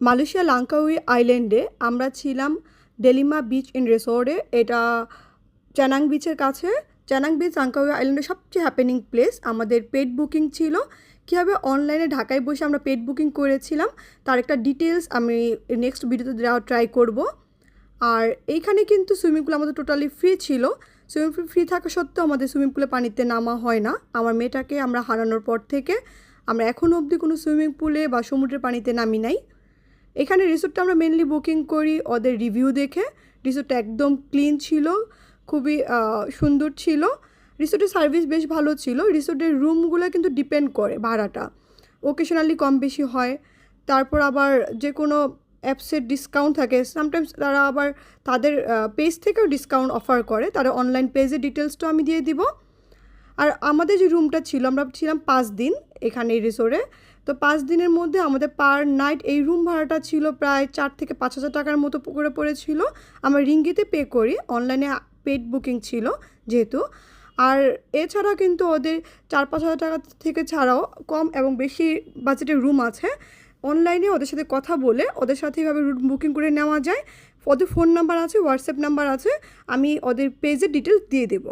Malaysia Langkawi আইল্যান্ডে আমরা ছিলাম ডেলিমা বিচ ইন রিসোর্টে। এটা চ্যানাং বিচের কাছে। চ্যানাং বিচ লাঙ্কাউই আইল্যান্ডের সবচেয়ে হ্যাপেনিং প্লেস। আমাদের পেড বুকিং ছিল। কীভাবে অনলাইনে ঢাকায় বসে আমরা পেড বুকিং করেছিলাম তার একটা ডিটেলস আমি নেক্সট ভিডিওতে দেওয়ার ট্রাই করব। আর এইখানে কিন্তু সুইমিং পুল আমাদের টোটালি ফ্রি ছিল। সুইমিং পুল ফ্রি থাকা সত্ত্বেও আমাদের সুইমিং পুলে পানিতে নামা হয় না। আমার মেয়েটাকে আমরা হারানোর পর থেকে আমরা এখনও অবধি কোনো সুইমিং পুলে বা সমুদ্রের পানিতে নামি নাই। এখানে রিসোর্টটা আমরা মেনলি বুকিং করি ওদের রিভিউ দেখে। রিসোর্টটা একদম ক্লিন ছিল, খুবই সুন্দর ছিল। রিসোর্টের সার্ভিস বেশ ভালো ছিল। রিসোর্টের রুমগুলো কিন্তু ডিপেন্ড করে ভাড়াটা, ওকেশনালি কম বেশি হয়। তারপর আবার যে কোনো অ্যাপসের ডিসকাউন্ট থাকে, সামটাইমস তারা আবার তাদের পেজ থেকেও ডিসকাউন্ট অফার করে। তারা অনলাইন পেজের ডিটেলসটাও আমি দিয়ে দিব। আর আমাদের যে রুমটা ছিল, আমরা ছিলাম 5 দিন এখানে এই রিসোর্টে। তো 5 দিনের মধ্যে আমাদের পার নাইট এই রুম ভাড়াটা ছিল প্রায় 4 থেকে 5,000 টাকার মতো করে পড়েছিল। আমরা রিঙ্গিতে পে করি, অনলাইনে পেড বুকিং ছিল যেহেতু। আর এছাড়া কিন্তু ওদের 4-5 হাজার টাকা থেকে ছাড়াও কম এবং বেশি বাজেটের রুম আছে। অনলাইনে ওদের সাথে কথা বলে ওদের সাথে এভাবে রুম বুকিং করে নেওয়া যায়। ওদের ফোন নাম্বার আছে, হোয়াটসঅ্যাপ নাম্বার আছে, আমি ওদের পেজের ডিটেলস দিয়ে দেবো।